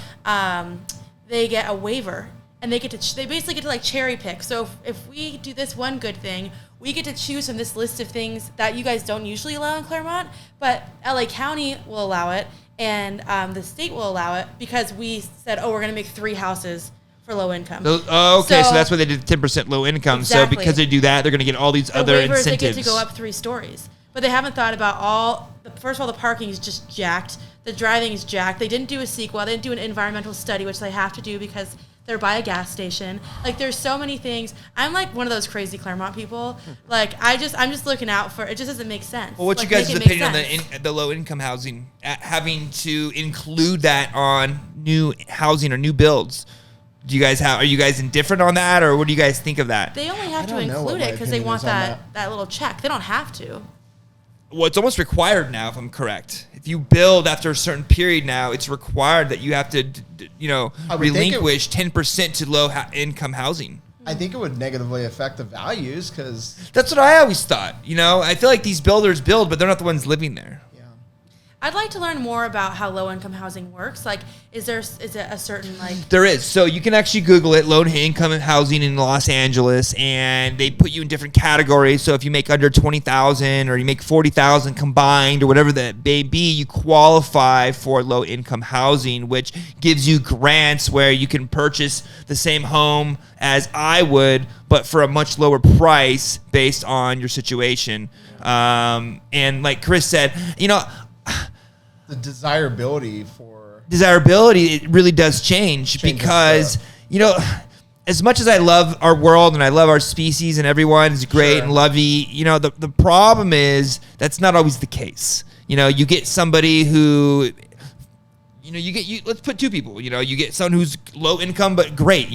They get a waiver. And they basically get to like cherry pick. So if we do this one good thing, we get to choose from this list of things that you guys don't usually allow in Claremont, but LA County will allow it, and the state will allow it because we said, oh, we're going to make 3 houses for low income. So that's why they did 10% low income. Exactly. So because they do that, they're going to get all these other waivers, incentives. they get to go up 3 stories. But they haven't thought about first of all, the parking is just jacked. The driving is jacked. They didn't do a CEQA. They didn't do an environmental study, which they have to do because they're by a gas station. Like, there's so many things. I'm like one of those crazy Claremont people. Like, I'm just looking out for it. Just doesn't make sense. Well, what's like, your guys' make it opinion on make sense. the low income housing, having to include that on new housing or new builds? Are you guys indifferent on that, or what do you guys think of that? They only have to don't know what include my it because they opinion want is on that little check. They don't have to. Well, it's almost required now, if I'm correct. If you build after a certain period now, it's required that you have to, I would think relinquish 10% to low income housing. I think it would negatively affect the values because. That's what I always thought. I feel like these builders build, but they're not the ones living there. I'd like to learn more about how low-income housing works. Like, is it a certain, like... There is. So you can actually Google it, low-income housing in Los Angeles, and they put you in different categories. So if you make under $20,000 or you make $40,000 combined or whatever that may be, you qualify for low-income housing, which gives you grants where you can purchase the same home as I would, but for a much lower price based on your situation. And like Chris said, The desirability, it really does change because, as much as I love our world and I love our species and everyone's great Sure. and lovey, the problem is that's not always the case. You get somebody who, let's put two people, you get someone who's low income but great,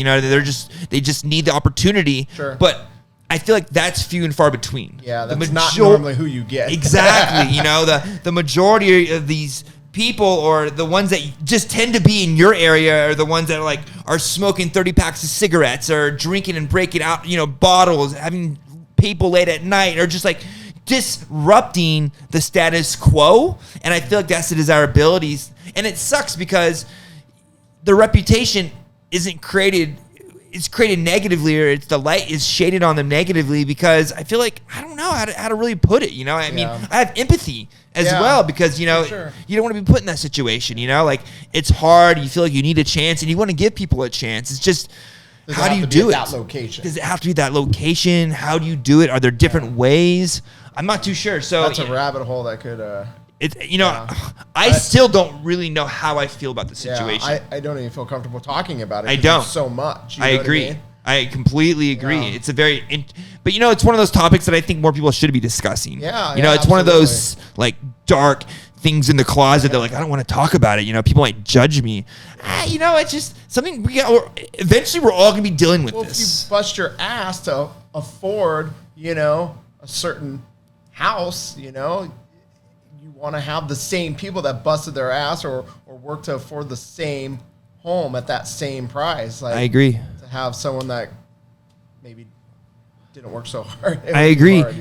they just need the opportunity. Sure. But I feel like that's few and far between. Yeah, that's not normally who you get. Exactly. The majority of these people, or the ones that just tend to be in your area, are the ones that are smoking 30 packs of cigarettes, or drinking and breaking out, bottles, having people late at night, or just disrupting the status quo. And I feel like that's the desirabilities. And it sucks because the reputation isn't created. It's created negatively, or the light is shaded on them negatively, because I feel like I don't know how to really put it. I mean, I have empathy as well, because sure. You don't want to be put in that situation. It's hard. You feel like you need a chance, and you want to give people a chance. It's just, how do you do it? That location. Does it have to be that location? How do you do it? Are there different ways? I'm not too sure. So that's a rabbit hole that could. I still don't really know how I feel about the situation. Yeah, I don't even feel comfortable talking about it. I don't. There's so much. I agree. I completely agree. Yeah. It's a very, but it's one of those topics that I think more people should be discussing. Yeah, it's one of those dark things in the closet. They're like, I don't want to talk about it. People might judge me. It's just something eventually we're all gonna be dealing with this. If you bust your ass to afford, a certain house, you want to have the same people that busted their ass or work to afford the same home at that same price. I agree. To have someone that maybe didn't work so hard. I agree. Hard,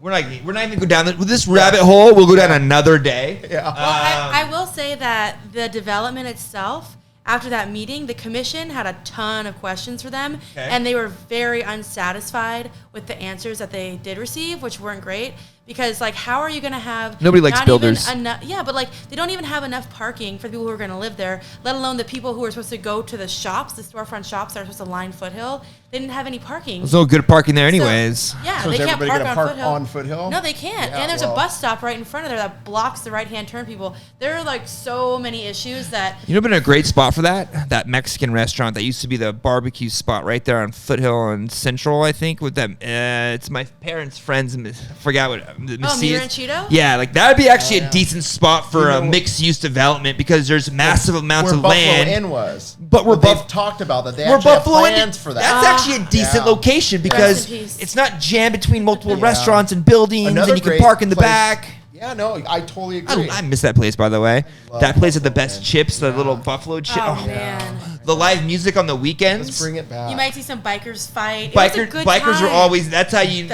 we're not even going to go down this rabbit hole. We'll go down another day. Yeah. Well, I will say that the development itself, after that meeting, the commission had a ton of questions for them, and they were very unsatisfied with the answers that they did receive, which weren't great. Because, how are you going to have... Nobody likes builders. But, they don't even have enough parking for the people who are going to live there, let alone the people who are supposed to go to the shops, the storefront shops that are supposed to line Foothill. They didn't have any parking. There's no good parking there anyways. So is they can't everybody park gonna on on Foothill. No, they can't. Yeah, And there's a bus stop right in front of there that blocks the right-hand turn people. There are, so many issues that... Been a great spot for that? That Mexican restaurant that used to be the barbecue spot right there on Foothill and Central, I think, with them. It's my parents' friends. I forgot what... Mira and Cheeto? Yeah, that would be actually a decent spot for a mixed-use development, because there's massive amounts of land. Where Buffalo Inn was. But they've talked about that. They actually have plans for that. That's actually a decent location, because it's not jammed between multiple restaurants and buildings, and you can park in the back. Yeah, no, I totally agree. I miss that place, by the way. That place had the best chips, the little buffalo chips. Oh, man. The live music on the weekends. Let's bring it back. You might see some bikers fight. It was a good bikers time. are always. That's how you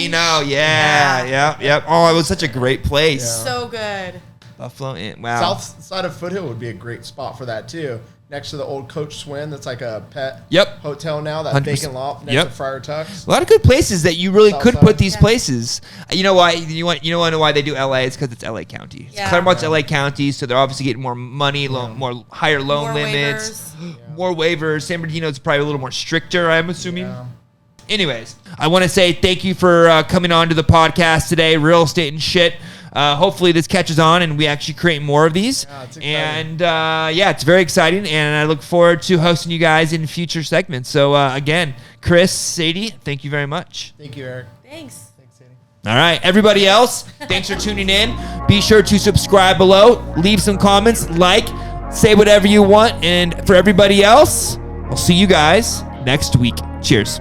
know. Yeah. Oh, it was such a great place. Yeah. So good. Buffalo Inn. Wow. South side of Foothill would be a great spot for that too. Next to the old Coach Swin, that's like a pet hotel now. That 100%. vacant lot next to Friar Tuck's. A lot of good places that you really could Southside. put these places. You know why? You want to know why they do LA? It's because it's LA County. Yeah. Claremont's LA County, so they're obviously getting more money, more higher loan More limits, waivers. more waivers. San Bernardino's probably a little more stricter, I'm assuming. Yeah. Anyways, I want to say thank you for coming on to the podcast today, Real Estate and Shit. Hopefully this catches on and we actually create more of these. Yeah, it's exciting. And it's very exciting, and I look forward to hosting you guys in future segments. So again, Chris, Sadie, thank you very much. Thank you, Eric. Thanks. Thanks, Sadie. All right, everybody else, thanks for tuning in. Be sure to subscribe below, leave some comments, say whatever you want. And for everybody else, I'll see you guys next week. Cheers.